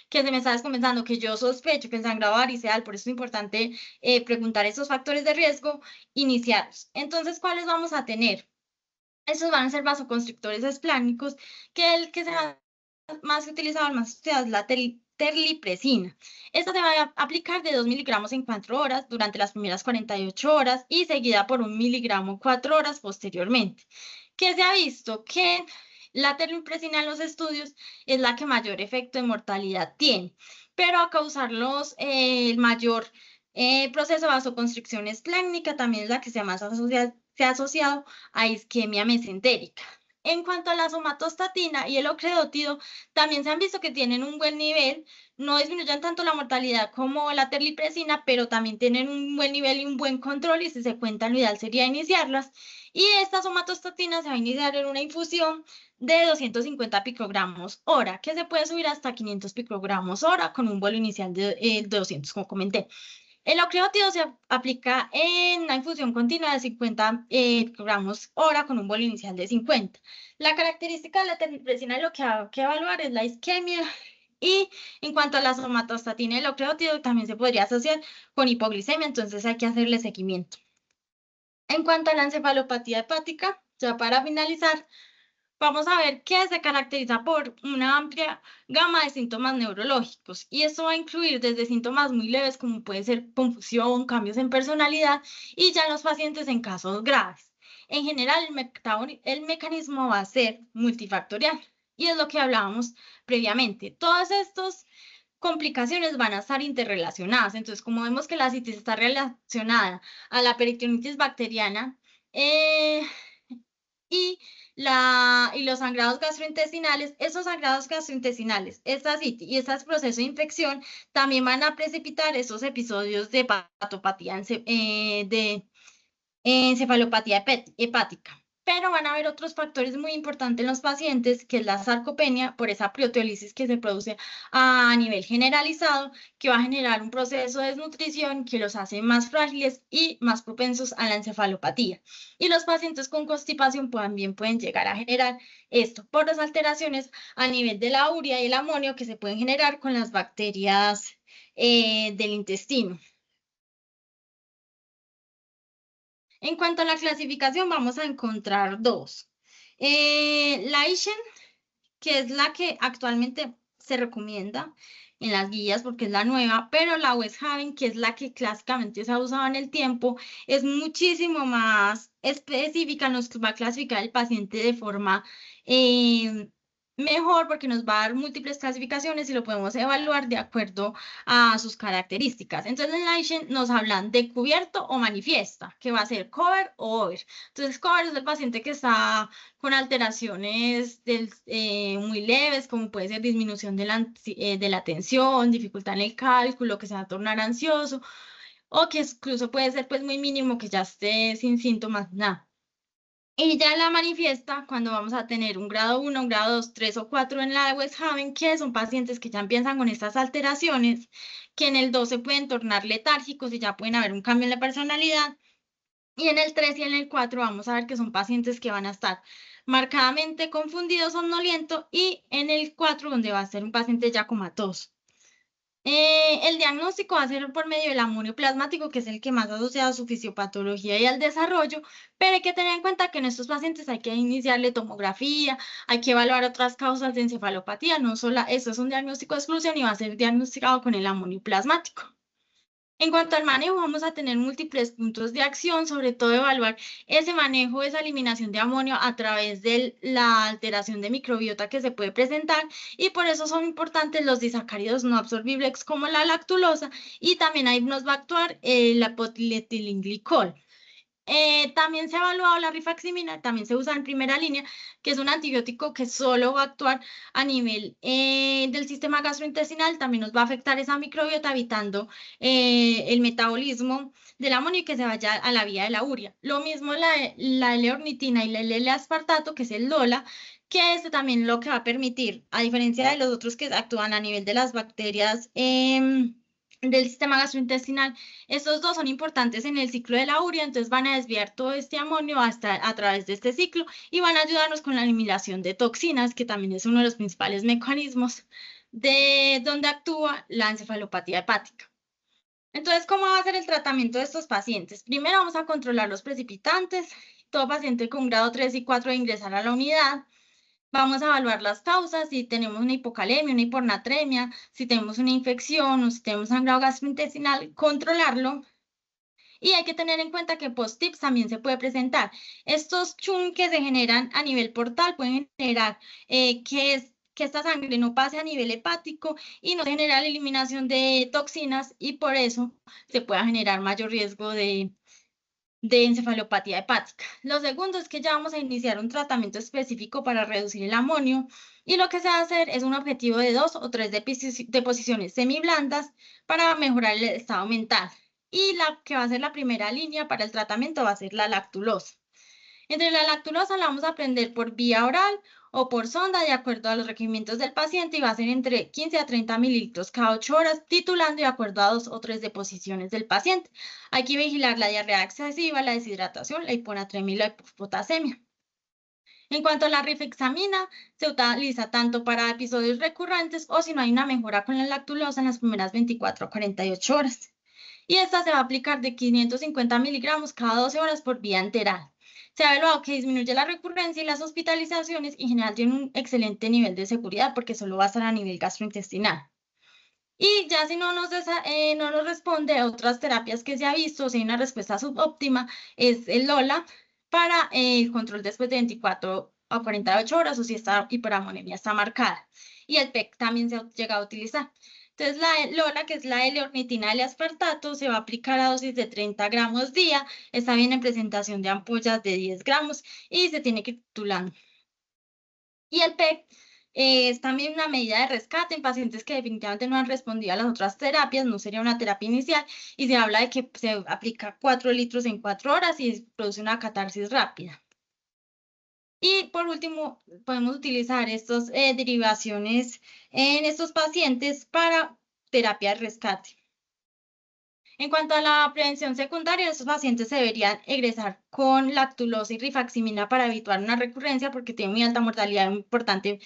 [SPEAKER 2] que se me está descompensando, que yo sospecho que el sangrado variceal, por eso es importante preguntar esos factores de riesgo, iniciarlos. Entonces, ¿cuáles vamos a tener? Estos van a ser vasoconstrictores esplánicos, que el que se ha más utilizado, el más estudiado es la terlipresina. Esta se va a aplicar de 2 miligramos en 4 horas durante las primeras 48 horas y seguida por 1 miligramo 4 horas posteriormente. Que se ha visto que la terlipresina en los estudios es la que mayor efecto de mortalidad tiene, pero a causarlos el mayor proceso de vasoconstricción esclénica también es la que se ha asociado a isquemia mesentérica. En cuanto a la somatostatina y el ocreótido, también se han visto que tienen un buen nivel, no disminuyen tanto la mortalidad como la terlipresina, pero también tienen un buen nivel y un buen control, y si se cuentan, lo ideal sería iniciarlas. Y esta somatostatina se va a iniciar en una infusión de 250 picogramos hora, que se puede subir hasta 500 picogramos hora con un vuelo inicial de 200, como comenté. El ocreótido se aplica en una infusión continua de 50 gramos hora con un bolo inicial de 50. La característica de la terlipresina lo que hay que evaluar es la isquemia. Y en cuanto a la somatostatina y el ocreótido, también se podría asociar con hipoglicemia, entonces hay que hacerle seguimiento. En cuanto a la encefalopatía hepática, ya para finalizar, vamos a ver que se caracteriza por una amplia gama de síntomas neurológicos, y esto va a incluir desde síntomas muy leves como puede ser confusión, cambios en personalidad, y ya los pacientes en casos graves. En general, el mecanismo va a ser multifactorial, y es lo que hablábamos previamente. Todas estas complicaciones van a estar interrelacionadas. Entonces, como vemos que la citis está relacionada a la peritonitis bacteriana, y los sangrados gastrointestinales, esos sangrados gastrointestinales, esta citis y estos procesos de infección también van a precipitar esos episodios de hepatopatía, de encefalopatía hepática. Pero van a haber otros factores muy importantes en los pacientes, que es la sarcopenia, por esa proteólisis que se produce a nivel generalizado, que va a generar un proceso de desnutrición que los hace más frágiles y más propensos a la encefalopatía. Y los pacientes con constipación también pueden llegar a generar esto por las alteraciones a nivel de la urea y el amonio que se pueden generar con las bacterias del intestino. En cuanto a la clasificación, vamos a encontrar dos. La ISHEN, que es la que actualmente se recomienda en las guías porque es la nueva, pero la Westhaven, que es la que clásicamente se ha usado en el tiempo, es muchísimo más específica, nos va a clasificar el paciente de forma mejor, porque nos va a dar múltiples clasificaciones y lo podemos evaluar de acuerdo a sus características. Entonces, en la ISHEN nos hablan de cubierto o manifiesta, que va a ser cover o over. Entonces, cover es el paciente que está con alteraciones muy leves, como puede ser disminución de la atención, dificultad en el cálculo, que se va a tornar ansioso, o que incluso puede ser pues muy mínimo, que ya esté sin síntomas, nada. Y ya la manifiesta cuando vamos a tener un grado 1, un grado 2, 3 o 4 en la de Westhaven, que son pacientes que ya empiezan con estas alteraciones, que en el 2 se pueden tornar letárgicos y ya pueden haber un cambio en la personalidad. Y en el 3 y en el 4 vamos a ver que son pacientes que van a estar marcadamente confundidos, somnolientos, y en el 4 donde va a ser un paciente ya comatoso. El diagnóstico va a ser por medio del amonio plasmático, que es el que más asociado a su fisiopatología y al desarrollo, pero hay que tener en cuenta que en estos pacientes hay que iniciarle tomografía, hay que evaluar otras causas de encefalopatía, no solo eso es un diagnóstico de exclusión y va a ser diagnosticado con el amonio plasmático. En cuanto al manejo, vamos a tener múltiples puntos de acción, sobre todo evaluar ese manejo, esa eliminación de amonio a través de la alteración de microbiota que se puede presentar, y por eso son importantes los disacáridos no absorbibles como la lactulosa, y también ahí nos va a actuar la polietilenglicol. También se ha evaluado la rifaximina, también se usa en primera línea, que es un antibiótico que solo va a actuar a nivel del sistema gastrointestinal, también nos va a afectar esa microbiota, evitando el metabolismo del amonio y que se vaya a la vía de la urea. Lo mismo la L-ornitina y la L-aspartato, que es el LOLA, que este también lo que va a permitir, a diferencia de los otros que actúan a nivel de las bacterias del sistema gastrointestinal, estos dos son importantes en el ciclo de la urea, entonces van a desviar todo este amonio a través de este ciclo y van a ayudarnos con la eliminación de toxinas, que también es uno de los principales mecanismos de donde actúa la encefalopatía hepática. Entonces, ¿cómo va a ser el tratamiento de estos pacientes? Primero vamos a controlar los precipitantes. Todo paciente con grado 3 y 4 de ingresar a la unidad. Vamos a evaluar las causas, si tenemos una hipocalemia, una hiponatremia, si tenemos una infección o si tenemos sangrado gastrointestinal, controlarlo. Y hay que tener en cuenta que post-tips también se puede presentar. Estos chun que se generan a nivel portal pueden generar que esta sangre no pase a nivel hepático y no se genera la eliminación de toxinas y por eso se pueda generar mayor riesgo de encefalopatía hepática. Lo segundo es que ya vamos a iniciar un tratamiento específico para reducir el amonio y lo que se va a hacer es un objetivo de 2 o 3 deposiciones semiblandas para mejorar el estado mental. Y la que va a ser la primera línea para el tratamiento va a ser la lactulosa. Entre la lactulosa la vamos a prender por vía oral o por sonda de acuerdo a los requerimientos del paciente y va a ser entre 15 a 30 mililitros cada 8 horas, titulando de acuerdo a 2 o 3 deposiciones del paciente. Hay que vigilar la diarrea excesiva, la deshidratación, la hiponatremia y la hipopotasemia. En cuanto a la rifexamina, se utiliza tanto para episodios recurrentes o si no hay una mejora con la lactulosa en las primeras 24 a 48 horas. Y esta se va a aplicar de 550 miligramos cada 12 horas por vía enteral. Se ha evaluado que disminuye la recurrencia y las hospitalizaciones y en general tiene un excelente nivel de seguridad porque solo va a estar a nivel gastrointestinal. Y ya si no nos responde a otras terapias que se ha visto, si hay una respuesta subóptima, es el LOLA para el control después de 24 a 48 horas o si esta hiperamonemia está marcada. Y el PEC también se ha llegado a utilizar. Entonces, la LOLA, que es la L-ornitina L-aspartato, se va a aplicar a dosis de 30 gramos día. Está bien en presentación de ampollas de 10 gramos y se tiene que ir titulando. Y el PEC es también una medida de rescate en pacientes que definitivamente no han respondido a las otras terapias, no sería una terapia inicial, y se habla de que se aplica 4 litros en 4 horas y produce una catarsis rápida. Y por último, podemos utilizar estas derivaciones en estos pacientes para terapia de rescate. En cuanto a la prevención secundaria, estos pacientes se deberían egresar con lactulosa y rifaximina para evitar una recurrencia porque tiene muy alta mortalidad, un importante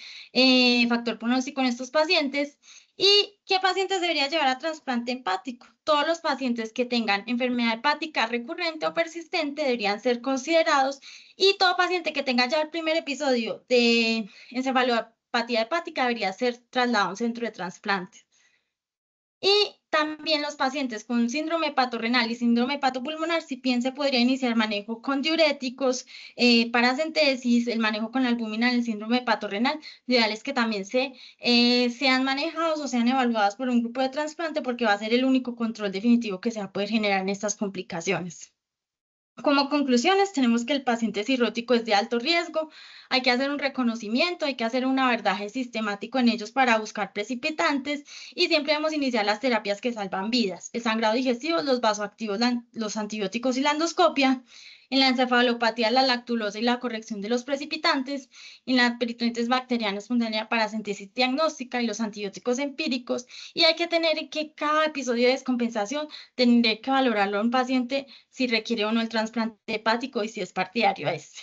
[SPEAKER 2] factor pronóstico en estos pacientes. ¿Y qué pacientes debería llevar a trasplante hepático? Todos los pacientes que tengan enfermedad hepática recurrente o persistente deberían ser considerados y todo paciente que tenga ya el primer episodio de encefalopatía hepática debería ser trasladado a un centro de trasplante. Y también los pacientes con síndrome hepatorenal y síndrome hepatopulmonar, si bien se podría iniciar manejo con diuréticos, paracentesis, el manejo con albúmina en el síndrome hepatorenal, lo ideal es que también sean manejados o sean evaluados por un grupo de trasplante porque va a ser el único control definitivo que se va a poder generar en estas complicaciones. Como conclusiones, tenemos que el paciente cirrótico es de alto riesgo, hay que hacer un reconocimiento, hay que hacer un abordaje sistemático en ellos para buscar precipitantes y siempre debemos iniciar las terapias que salvan vidas, el sangrado digestivo, los vasoactivos, los antibióticos y la endoscopia, en la encefalopatía, la lactulosa y la corrección de los precipitantes, en la peritonitis bacteriana espontánea para síntesis diagnóstica y los antibióticos empíricos, y hay que tener que cada episodio de descompensación tendré que valorarlo a un paciente si requiere o no el trasplante hepático y si es partidario a este.